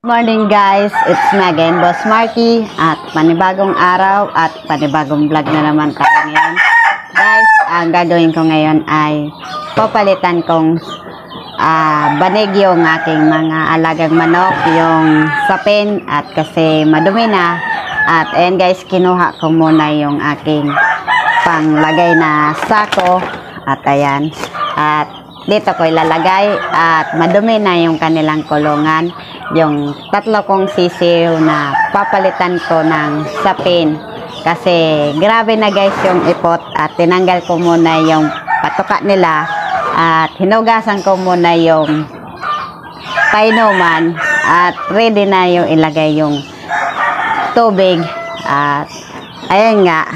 Morning guys, it's me again, Boss Marky, at panibagong araw at panibagong vlog na naman tayo ngayon. Guys, ang gagawin ko ngayon ay papalitan kong banig yung aking mga alagang manok, yung sapin, at kasi madumi na. At ayan guys, kinuha ko muna yung aking panglagay na sako, at ayan, at dito ko ilalagay at madumi na yung kanilang kulungan. Yung tatlo kong sisiw na papalitan ko ng sapin kasi grabe na guys yung ipot, at tinanggal ko muna yung patuka nila at hinugasan ko muna yung painuman at ready na yung ilagay yung tubig. At ayun nga,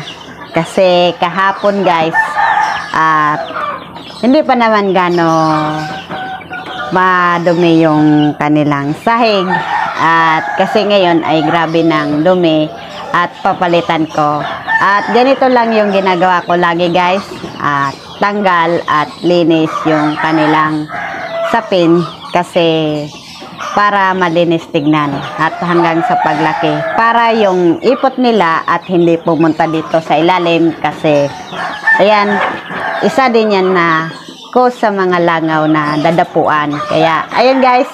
kasi kahapon guys at hindi pa naman madumi yung kanilang sahig, at kasi ngayon ay grabe ng dumi at papalitan ko. At ganito lang yung ginagawa ko lagi guys, at tanggal at linis yung kanilang sapin kasi para malinis tignan at hanggang sa paglaki, para yung ipot nila at hindi pumunta dito sa ilalim, kasi ayan, isa din yan na sa mga langaw na dadapuan. Kaya ayun guys,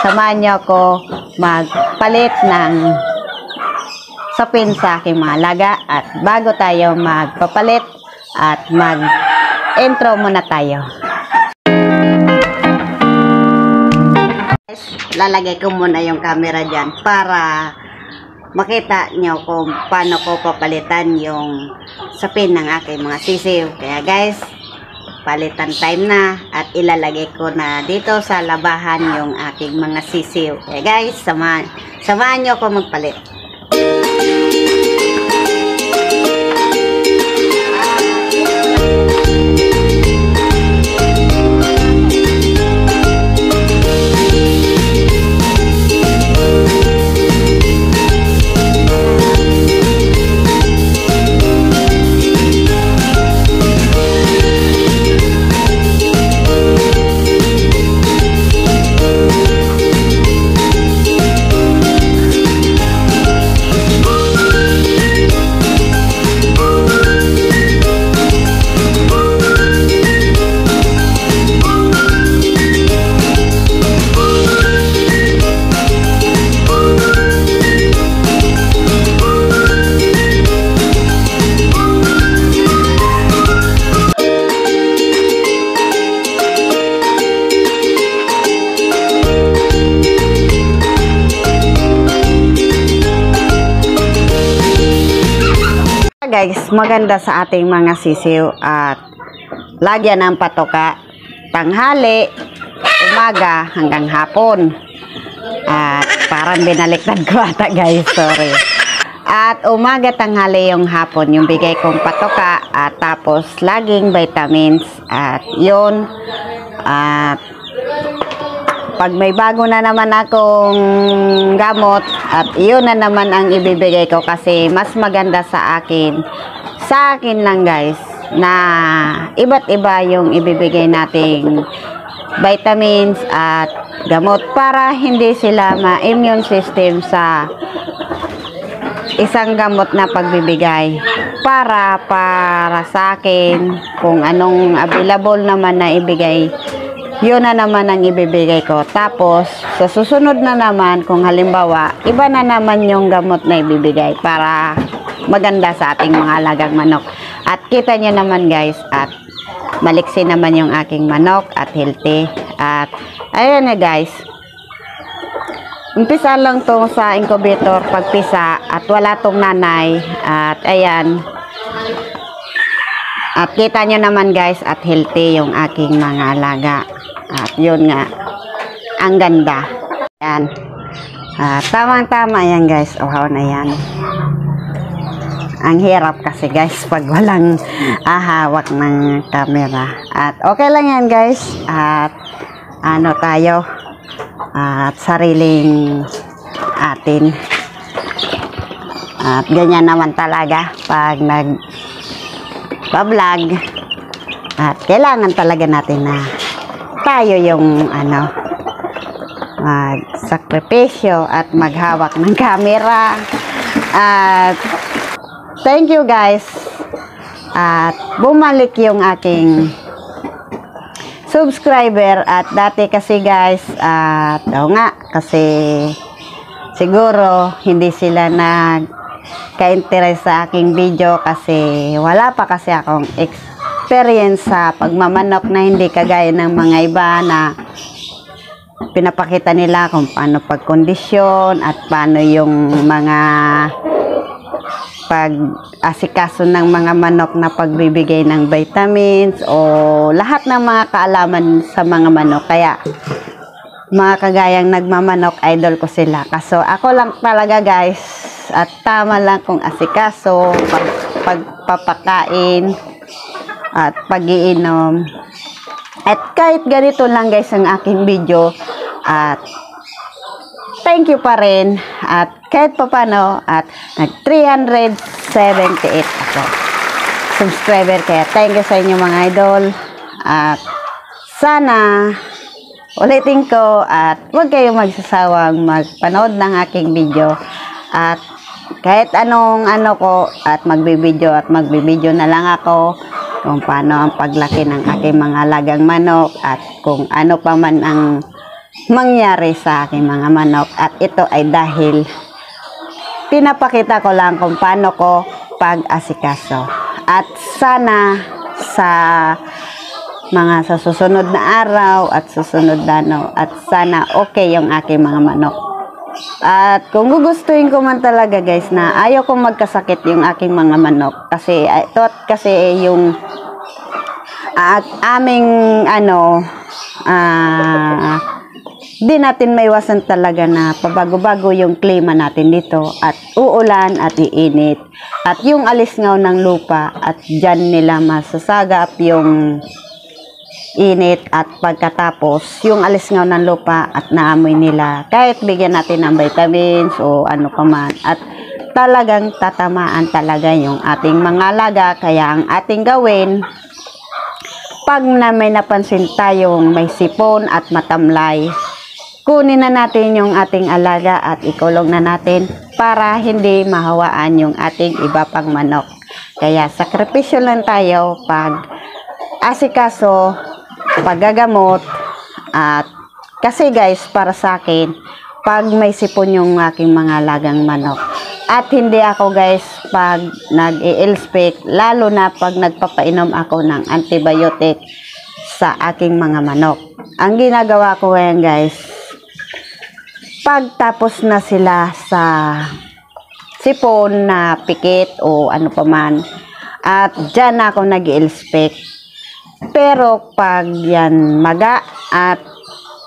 samahan nyo ako magpalit ng sapin sa aking mga alaga. At bago tayo magpapalit at mag-intro muna tayo. Lalagay ko muna yung camera dyan para makita nyo kung paano ko papalitan yung sapin ng aking mga sisiw. Kaya guys, palitan time na at ilalagay ko na dito sa labahan yung aking mga sisiw. Kaya guys, samahan nyo ako magpalit. Guys, maganda sa ating mga sisiw at lagyan ng patoka tanghali, umaga hanggang hapon. At parang binaliktad ko ata guys, sorry. At umaga, tanghali, yung hapon yung bigay kong patoka, at tapos laging vitamins, at yun. At pag may bago na naman akong gamot, at yun na naman ang ibibigay ko kasi mas maganda sa akin lang guys, na iba't iba yung ibibigay nating vitamins at gamot para hindi sila ma-immune system sa isang gamot na pagbibigay. Para sa akin, kung anong available naman na ibigay, yun na naman ang ibibigay ko. Tapos, sa susunod na naman, kung halimbawa, iba na naman yung gamot na ibibigay para maganda sa ating mga alagang manok. At kita nyo naman guys, at maliksi naman yung aking manok at healthy. At ayan na guys, umpisa lang to sa incubator pagpisa, at wala tong nanay. At ayan, at kita nyo naman guys, at healthy yung aking mga alaga. At yun nga, ang ganda. Yan. Tamang-tama yan guys. Uhaw na yan. Ang hirap kasi guys pag walang hawak ng camera. At okay lang yan guys. At ano tayo, at sariling atin. At ganyan naman talaga pag nag-vlog. At kailangan talaga natin na tayo yung magsakripisyo at maghawak ng camera. At thank you guys. At bumalik yung aking subscriber. At dati kasi guys, kasi siguro hindi sila nagka-interest sa aking video kasi wala pa kasi akong experience sa pagmamanok na hindi kagaya ng mga iba na pinapakita nila kung paano pagkondisyon at paano yung mga pag-asikaso ng mga manok na pagbibigay ng vitamins o lahat ng mga kaalaman sa mga manok. Kaya mga kagayang nagmamanok, idol ko sila. Kaso ako lang talaga guys, at tama lang kung asikaso, pagpapakain at pag-iinom. At kahit ganito lang guys ang aking video, at thank you pa rin. At kahit pa paano, at nag 378 ako subscriber. Kaya thank you sa inyo mga idol. At sana ulitin ko at huwag kayong magsasawang magpanood ng aking video. At kahit anong ko, at magbibideo na lang ako kung paano ang paglaki ng aking mga alagang manok at kung ano pa man ang mangyari sa aking mga manok. At ito ay dahil pinapakita ko lang kung paano ko pag-asikaso. At sana sa mga sa susunod na araw at susunod na at sana okay yung aking mga manok. At kung gugustuhin ko man talaga guys na ayaw kong magkasakit yung aking mga manok kasi ito kasi yung aming di natin maiwasan talaga na pabago-bago yung klima natin dito at uulan at iinit at yung alisngaw ng lupa at dyan nila masasagap yung init at pagkatapos yung alisngaw ng lupa at naamoy nila kahit bigyan natin ng vitamins o ano pa man at talagang tatamaan talaga yung ating mga alaga. Kaya ang ating gawin pag may napansin tayong may sipon at matamlay, kunin na natin yung ating alaga at ikulong na natin para hindi mahawaan yung ating iba pang manok. Kaya sakripisyo lang tayo pag asikaso, paggagamot. At kasi guys, para sa akin, pag may sipon yung aking mga alagang manok at hindi ako guys pag nag-i-ilspik, lalo na pag nagpapainom ako ng antibiotic sa aking mga manok, ang ginagawa ko ngayon guys, pagtapos na sila sa sipon na pikit o ano pa man, at dyan ako nag-i-ilspik. Pero pag yan maga at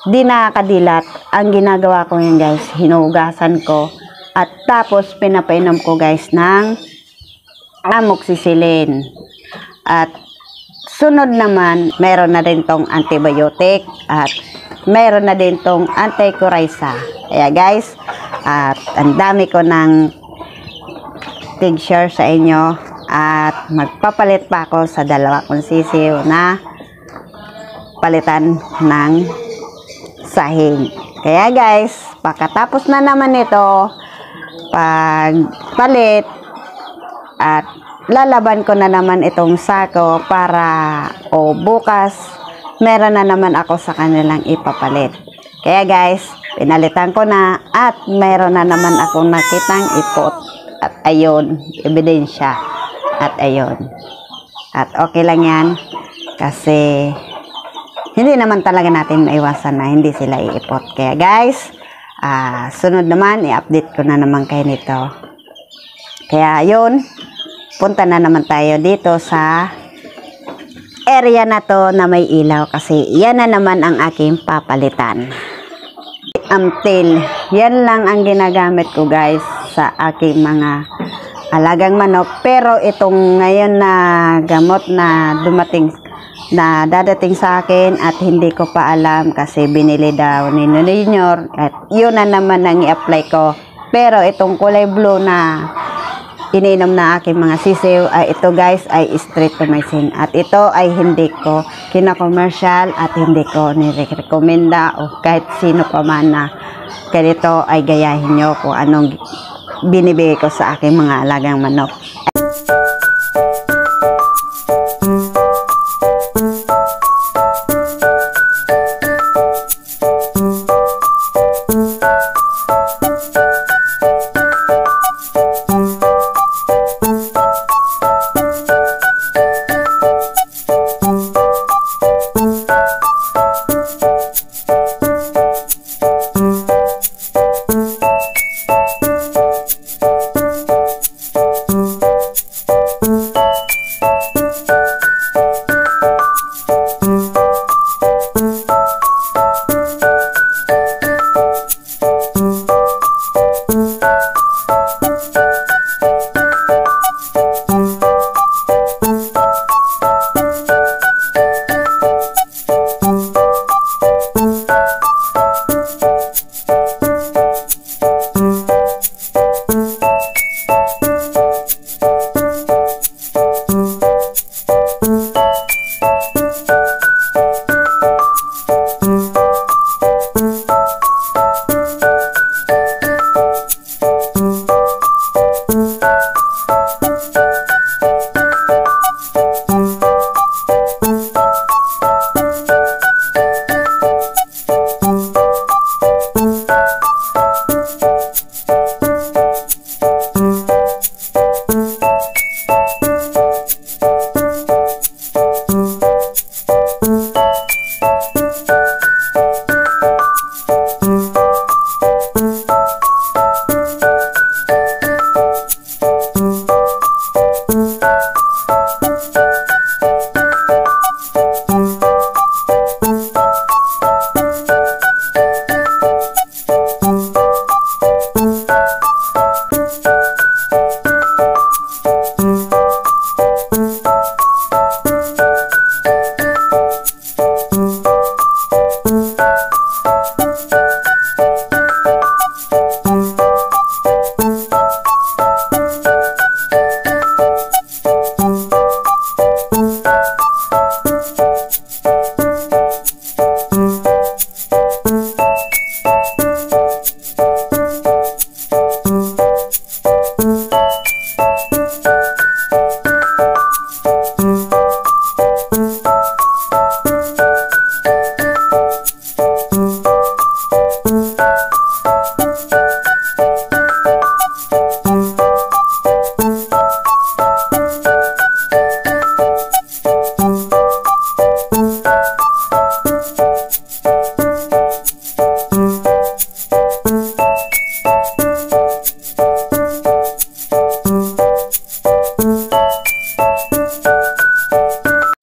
di nakakadilat, ang ginagawa ko yan guys, hinugasan ko at tapos pinapainom ko guys ng amoxicillin. At sunod naman, meron na din tong antibiotic at meron na din tong anti-coryza. Kaya guys, at ang dami ko ng tig-share sa inyo at magpapalit pa ako sa 2 kong sisiw na palitan ng sahig. Kaya guys, pagkatapos na naman ito, pagpalit at lalaban ko na naman itong sako para bukas meron na naman ako sa kanilang ipapalit. Kaya guys, pinalitan ko na at meron na naman akong nakitang ipot at ayun, ebidensya at ayun. At okay lang yan kasi hindi naman talaga natin maiwasan na hindi sila iipot. Kaya guys, sunod naman, i-update ko na naman kayo nito. Kaya yun, punta na naman tayo dito sa area na to na may ilaw kasi yan na naman ang aking papalitan. Amtil, yan lang ang ginagamit ko guys sa aking mga alagang manok. Pero itong ngayon na gamot na dadating sa akin at hindi ko pa alam kasi binili daw ni Junior at yun na naman ang i-apply ko. Pero itong kulay blue na iniinom na aking mga sisiw. Ito guys ay streptomycin. At ito ay hindi ko kina-commercial at hindi ko nirekomenda o kahit sino pa man na ganito ay gayahin nyo kung anong binibigay ko sa aking mga alagang manok.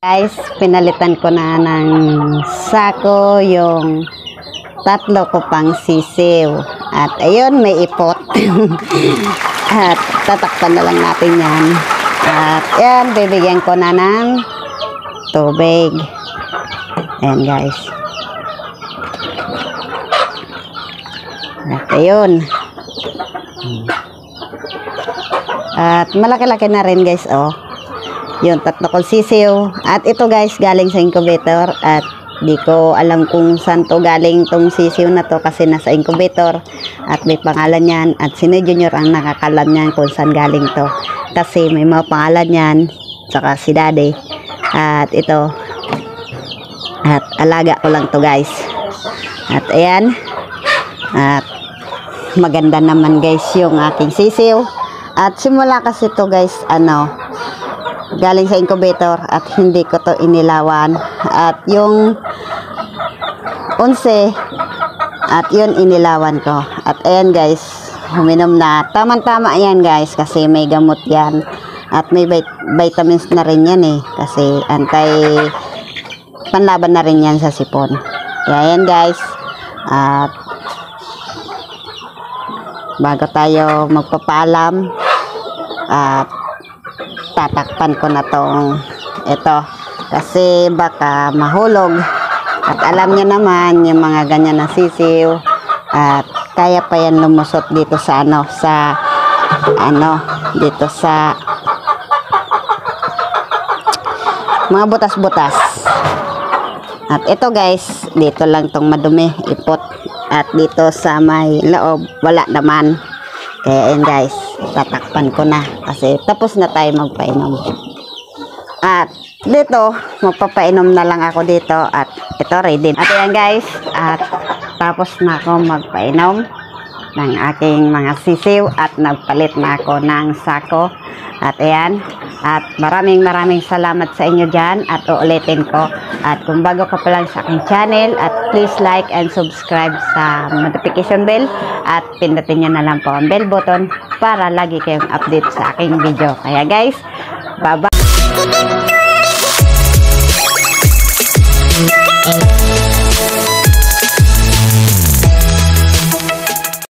Guys, pinalitan ko na ng sako yung 3 ko pang sisiw. At ayun, may ipot. At tatakpan na lang natin yan. At yan, bibigyan ko na ng tubig. Ayan guys. At ayun. At malaki-laki na rin guys, oh. Yung 3 kong sisiw. At ito guys, galing sa incubator. At di ko alam kung saan to galing tong sisiw na to kasi nasa incubator. At may pangalan yan. At si Junior ang nakakalam niyan kung saan galing to. Kasi may mga pangalan yan. Saka si Daddy. At ito. At alaga ko lang to guys. At ayan. At maganda naman guys yung aking sisiw. At simula kasi to guys, galing sa incubator at hindi ko to inilawan. At yung 11 at yun inilawan ko. At ayan guys, huminom na. Tama-tama yan guys kasi may gamot yan. At may vitamins na rin yan kasi panlaban na rin yan sa sipon. Kaya yan guys. At bago tayo magpapaalam, at tatakpan ko na tong ito kasi baka mahulog. At alam niyo naman yung mga ganyan na sisiw at kaya pa yan lumusot dito sa sa ano, dito sa mga butas-butas. At ito guys, dito lang tong madumi, ipot. At dito sa may loob, wala naman. Kaya yun guys, tatakpan ko na kasi tapos na tayo magpainom. At dito, magpapainom na lang ako dito at ito ready. At yan guys, at tapos na ako magpainom ng aking mga sisiw at nagpalit na ako ng sako. At ayan, at maraming salamat sa inyo dyan at uulitin ko. At kung bago ka pa lang sa aking channel, at please like and subscribe sa notification bell at pindutin nyo na lang po ang bell button para lagi kayong update sa aking video. Kaya guys, bye-bye!